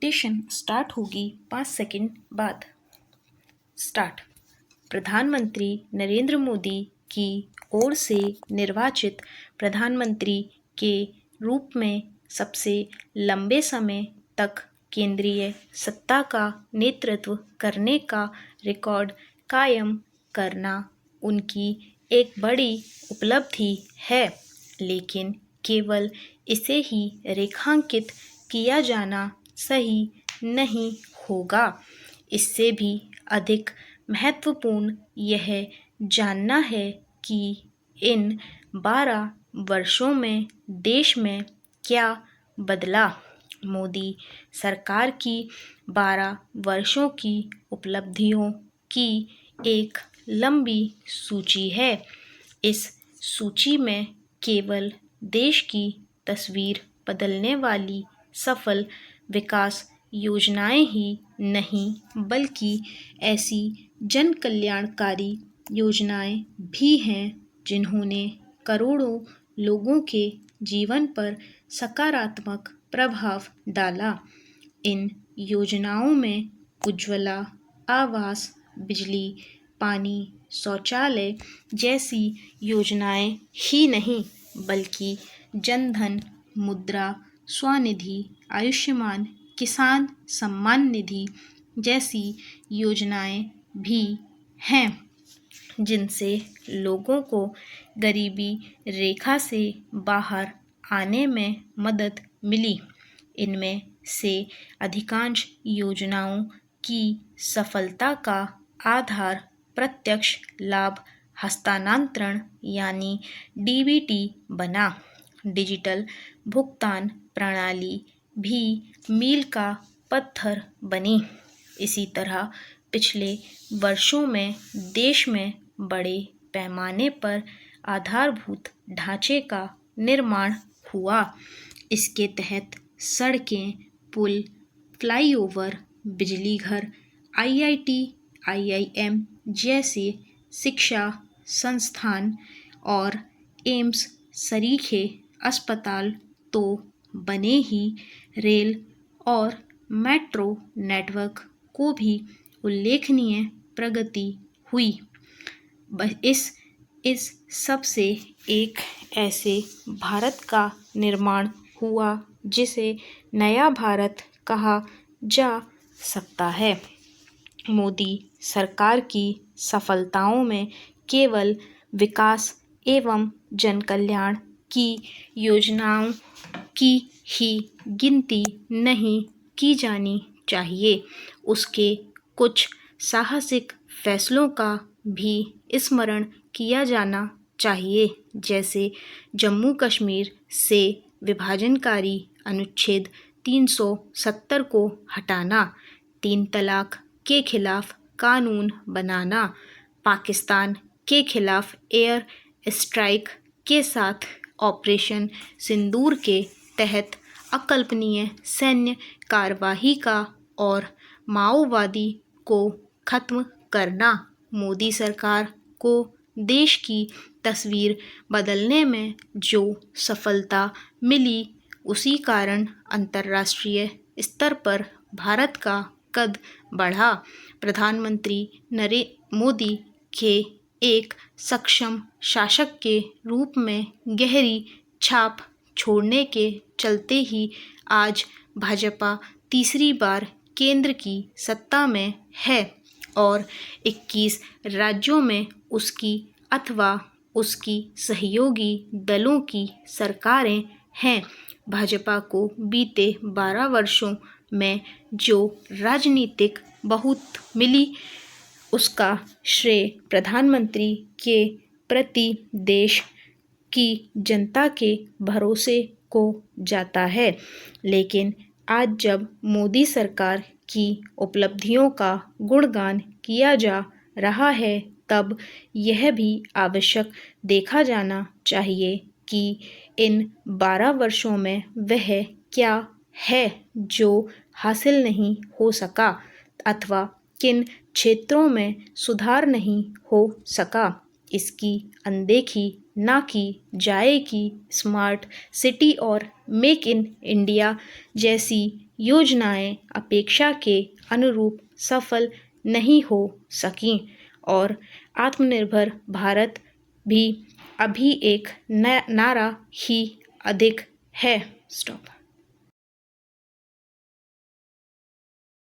Dictation start होगी 5 second बाद। Start. प्रधानमंत्री नरेंद्र मोदी की ओर से निर्वाचित प्रधानमंत्री के रूप में सबसे लंबे समय तक केंद्रीय सत्ता का नेतृत्व करने का रिकॉर्ड कायम करना उनकी एक बड़ी उपलब्धि है, लेकिन केवल इसे ही रेखांकित किया जाना सही नहीं होगा। इससे भी अधिक महत्वपूर्ण यह जानना है कि इन 12 वर्षों में देश में क्या बदला। मोदी सरकार की 12 वर्षों की उपलब्धियों की एक लंबी सूची है। इस सूची में केवल देश की तस्वीर बदलने वाली सफल विकास योजनाएं ही नहीं, बल्कि ऐसी जन कल्याणकारी योजनाएं भी हैं जिन्होंने करोड़ों लोगों के जीवन पर सकारात्मक प्रभाव डाला। इन योजनाओं में उज्ज्वला, आवास, बिजली, पानी, शौचालय जैसी योजनाएं ही नहीं, बल्कि जनधन, मुद्रा स्वनिधि, आयुष्मान किसान सम्मान निधि जैसी योजनाएं भी हैं, जिनसे लोगों को गरीबी रेखा से बाहर आने में मदद मिली। इनमें से अधिकांश योजनाओं की सफलता का आधार प्रत्यक्ष लाभ हस्तांतरण यानी डीबीटी बना। डिजिटल भुगतान प्रणाली भी मील का पत्थर बनी। इसी तरह पिछले वर्षों में देश में बड़े पैमाने पर आधारभूत ढांचे का निर्माण हुआ। इसके तहत सड़कें, पुल, फ्लाईओवर, बिजली घर, आईआईटी, आईआईएम जैसे शिक्षा संस्थान और एम्स सरीखे अस्पताल तो बने ही, रेल और मेट्रो नेटवर्क को भी उल्लेखनीय प्रगति हुई। इस सब से एक ऐसे भारत का निर्माण हुआ जिसे नया भारत कहा जा सकता है। मोदी सरकार की सफलताओं में केवल विकास एवं जनकल्याण की योजनाओं की ही गिनती नहीं की जानी चाहिए, उसके कुछ साहसिक फैसलों का भी स्मरण किया जाना चाहिए, जैसे जम्मू कश्मीर से विभाजनकारी अनुच्छेद 370 को हटाना, 3 तलाक के खिलाफ कानून बनाना, पाकिस्तान के खिलाफ एयर स्ट्राइक के साथ ऑपरेशन सिंदूर के तहत अकल्पनीय सैन्य कार्यवाही का और माओवादी को खत्म करना। मोदी सरकार को देश की तस्वीर बदलने में जो सफलता मिली, उसी कारण अंतर्राष्ट्रीय स्तर पर भारत का कद बढ़ा। प्रधानमंत्री नरेंद्र मोदी के एक सक्षम शासक के रूप में गहरी छाप छोड़ने के चलते ही आज भाजपा तीसरी बार केंद्र की सत्ता में है और 21 राज्यों में उसकी अथवा उसकी सहयोगी दलों की सरकारें हैं। भाजपा को बीते 12 वर्षों में जो राजनीतिक बहुत मिली, उसका श्रेय प्रधानमंत्री के प्रति देश की जनता के भरोसे को जाता है। लेकिन आज जब मोदी सरकार की उपलब्धियों का गुणगान किया जा रहा है, तब यह भी आवश्यक देखा जाना चाहिए कि इन 12 वर्षों में वह क्या है जो हासिल नहीं हो सका अथवा किन क्षेत्रों में सुधार नहीं हो सका। इसकी अनदेखी ना कि जाए कि स्मार्ट सिटी और मेक इन इंडिया जैसी योजनाएं अपेक्षा के अनुरूप सफल नहीं हो सकीं और आत्मनिर्भर भारत भी अभी एक नारा ही अधिक है। स्टॉप।